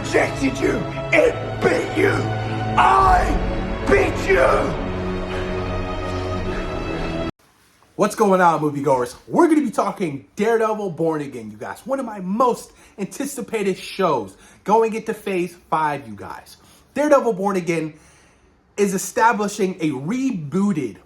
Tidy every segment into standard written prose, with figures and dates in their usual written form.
rejected you. It beat you. I beat you. What's going on, moviegoers? We're going to be talking Daredevil Born Again, you guys. One of my most anticipated shows going into Phase 5, you guys. Daredevil Born Again is establishing a rebooted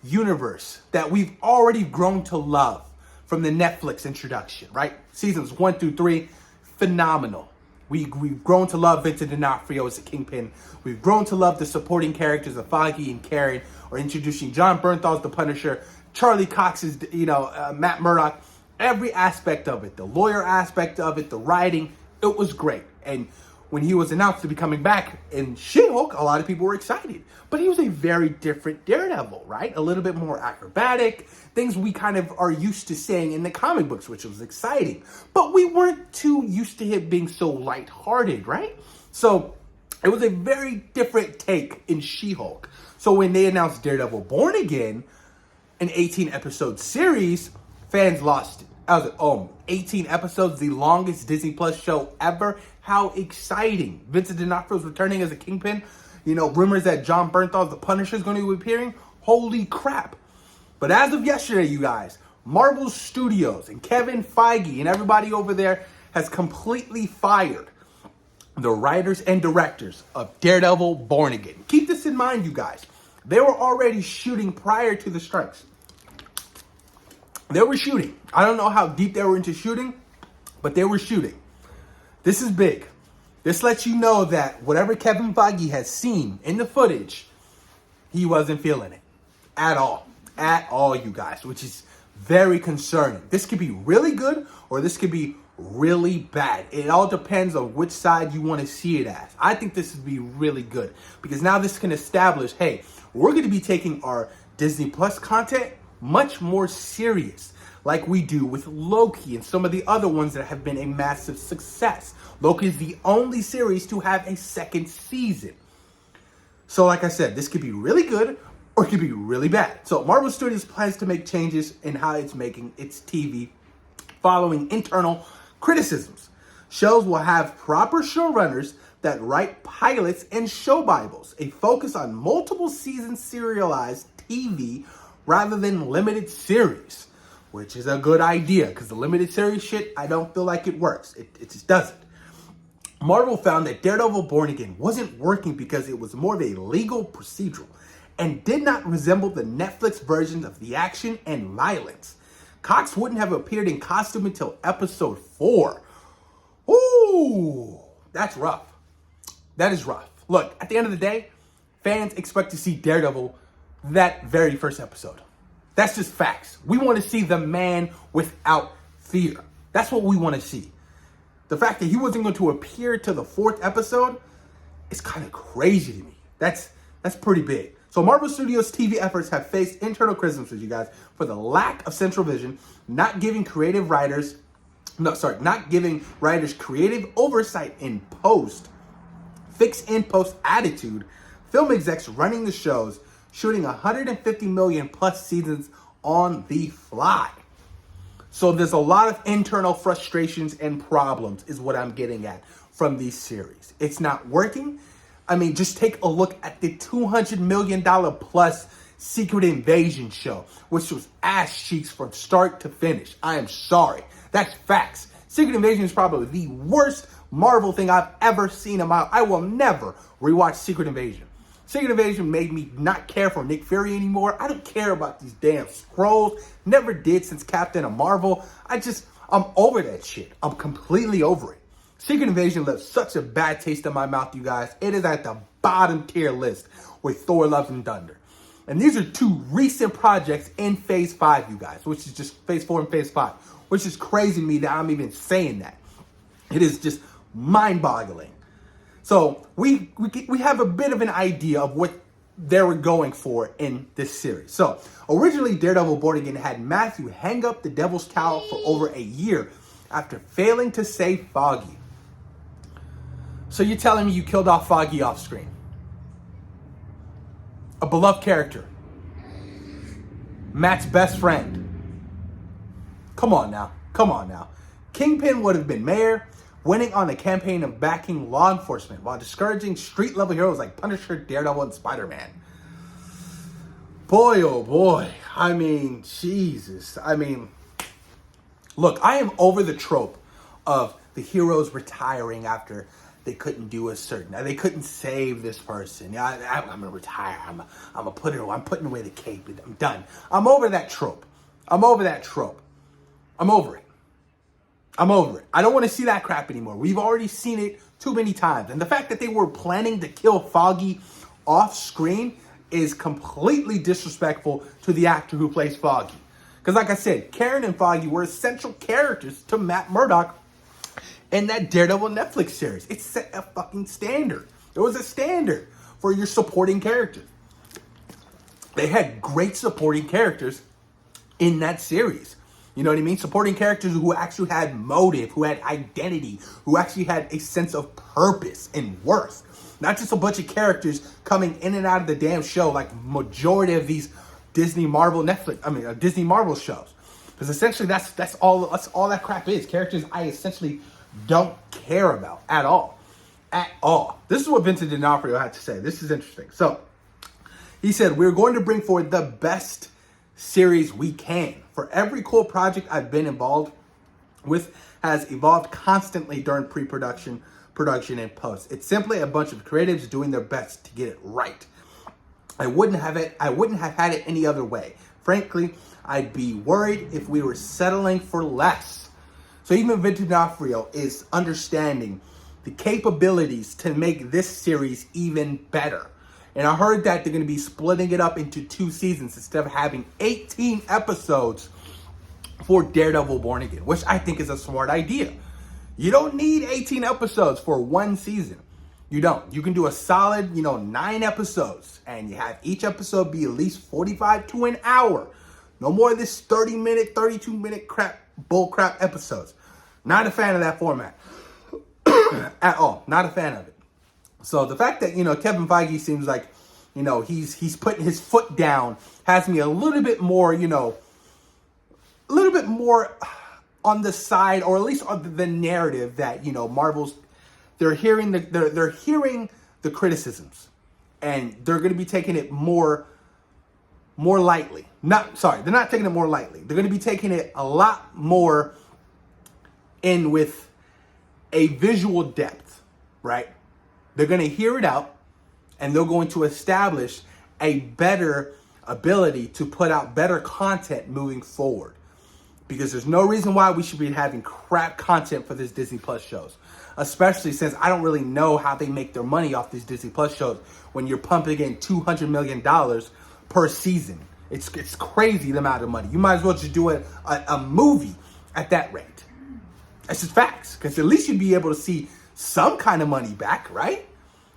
universe that we've already grown to love from the Netflix introduction, right? Seasons 1 through 3, phenomenal. We've grown to love Vincent D'Onofrio as the Kingpin. We've grown to love the supporting characters of Foggy and Karen, or introducing John Bernthal as the Punisher, Charlie Cox is, Matt Murdock. Every aspect of it, the lawyer aspect of it, the writing, it was great. And when he was announced to be coming back in She-Hulk, a lot of people were excited. But he was a very different Daredevil, right? A little bit more acrobatic, things we kind of are used to seeing in the comic books, which was exciting. But we weren't too used to him being so lighthearted, right? So it was a very different take in She-Hulk. So when they announced Daredevil Born Again, an 18-episode series, fans lost it. I was like, 18 episodes, the longest Disney Plus show ever. How exciting. Vincent D'Onofrio is returning as a Kingpin. Rumors that John Bernthal, the Punisher, is going to be appearing. Holy crap. But as of yesterday, you guys, Marvel Studios and Kevin Feige and everybody over there has completely fired the writers and directors of Daredevil Born Again. Keep this in mind, you guys. They were already shooting prior to the strikes. They were shooting. I don't know how deep they were into shooting, but they were shooting. This is big. This lets you know that whatever Kevin Feige has seen in the footage, he wasn't feeling it at all. At all, you guys, which is very concerning. This could be really good or this could be really bad. It all depends on which side you want to see it as. I think this would be really good because now this can establish, hey, we're going to be taking our Disney Plus content much more serious, like we do with Loki and some of the other ones that have been a massive success. Loki is the only series to have a second season. So like I said, this could be really good or it could be really bad. So Marvel Studios plans to make changes in how it's making its TV following internal criticisms. Shows will have proper showrunners that write pilots and show bibles, a focus on multiple season serialized TV rather than limited series, which is a good idea because the limited series shit, I don't feel like it works. It just doesn't. Marvel found that Daredevil Born Again wasn't working because it was more of a legal procedural and did not resemble the Netflix versions of the action and violence. Cox wouldn't have appeared in costume until episode 4. Ooh, that's rough. That is rough. Look, at the end of the day, fans expect to see Daredevil that very first episode. That's just facts. We want to see the man without fear. That's what we want to see. The fact that he wasn't going to appear to the 4th episode is kind of crazy to me. That's pretty big. So Marvel Studios TV efforts have faced internal criticisms, you guys, for the lack of central vision, not giving writers creative oversight in post, fixed in post attitude, film execs running the shows, shooting 150 million plus seasons on the fly. So there's a lot of internal frustrations and problems is what I'm getting at from these series. It's not working. I mean, just take a look at the $200 million plus Secret Invasion show, which was ass cheeks from start to finish. I am sorry. That's facts. Secret Invasion is probably the worst Marvel thing I've ever seen in my... I will never rewatch Secret Invasion. Secret Invasion made me not care for Nick Fury anymore. I don't care about these damn Skrulls. Never did since Captain of Marvel. I'm over that shit. I'm completely over it. Secret Invasion left such a bad taste in my mouth, you guys. It is at the bottom tier list with Thor: Love and Thunder. And these are two recent projects in Phase 5, you guys, which is just Phase 4 and Phase 5, which is crazy to me that I'm even saying that. It is just mind-boggling. So we have a bit of an idea of what they were going for in this series. So originally, Daredevil Born Again had Matthew hang up the Devil's Towel for over a year after failing to save Foggy. So you're telling me you killed off Foggy off screen? A beloved character. Matt's best friend. Come on now. Come on now. Kingpin would have been mayor. winning on a campaign of backing law enforcement while discouraging street-level heroes like Punisher, Daredevil, and Spider-Man. Boy, oh boy. I mean, Jesus. I mean, look, I am over the trope of the heroes retiring after they couldn't do they couldn't save this person. Yeah, I'm gonna retire. I'm putting away the cape. I'm done. I'm over that trope. I'm over it. I don't want to see that crap anymore. We've already seen it too many times. And the fact that they were planning to kill Foggy off screen is completely disrespectful to the actor who plays Foggy. Because like I said, Karen and Foggy were essential characters to Matt Murdock in that Daredevil Netflix series. It set a fucking standard. It was a standard for your supporting characters. They had great supporting characters in that series. You know what I mean? Supporting characters who actually had motive, who had identity, who actually had a sense of purpose and worth. Not just a bunch of characters coming in and out of the damn show like majority of these Disney Marvel shows. Because essentially that's all that crap is. Characters I essentially don't care about at all. At all. This is what Vincent D'Onofrio had to say. This is interesting. So, he said, we're going to bring forward the best series we can. For every cool project I've been involved with has evolved constantly during pre-production, production, and post. It's simply a bunch of creatives doing their best to get it right. I wouldn't have had it any other way. Frankly, I'd be worried if we were settling for less. So even Vincent D'Onofrio is understanding the capabilities to make this series even better. And I heard that they're going to be splitting it up into 2 seasons instead of having 18 episodes for Daredevil Born Again, which I think is a smart idea. You don't need 18 episodes for 1 season. You don't. You can do a solid, 9 episodes, and you have each episode be at least 45 to an hour. No more of this 30-minute, 32-minute bull crap episodes. Not a fan of that format at all. Not a fan of it. So the fact that, Kevin Feige seems like, he's putting his foot down has me a little bit more, on the side, or at least on the narrative that, Marvel's, they're hearing the criticisms, and they're going to be taking it more lightly. They're not taking it more lightly. They're going to be taking it a lot more in with a visual depth, right? They're going to hear it out, and they're going to establish a better ability to put out better content moving forward. Because there's no reason why we should be having crap content for this Disney Plus shows. Especially since I don't really know how they make their money off these Disney Plus shows when you're pumping in $200 million per season. It's crazy the amount of money. You might as well just do a movie at that rate. That's just facts. Because at least you'd be able to see some kind of money back, right?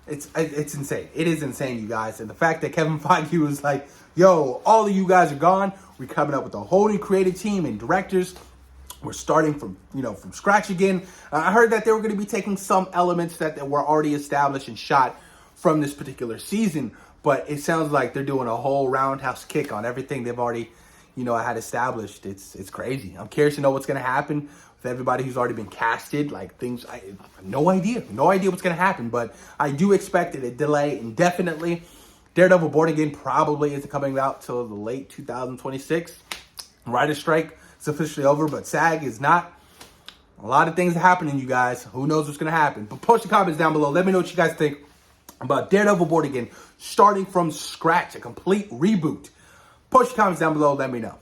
It's insane. It is insane, you guys. And the fact that Kevin Feige was like, yo, all of you guys are gone. We're coming up with a whole new creative team and directors. We're starting from scratch again. I heard that they were going to be taking some elements that were already established and shot from this particular season. But it sounds like they're doing a whole roundhouse kick on everything they've already, had established. It's crazy. I'm curious to know what's going to happen with everybody who's already been casted. I have no idea what's going to happen. But I do expect it to delay indefinitely. Daredevil Born Again probably isn't coming out till the late 2026. Writer's strike is officially over, but SAG is not. A lot of things are happening, you guys. Who knows what's going to happen? But post your comments down below. Let me know what you guys think about Daredevil Born Again, starting from scratch, a complete reboot. Post your comments down below. Let me know.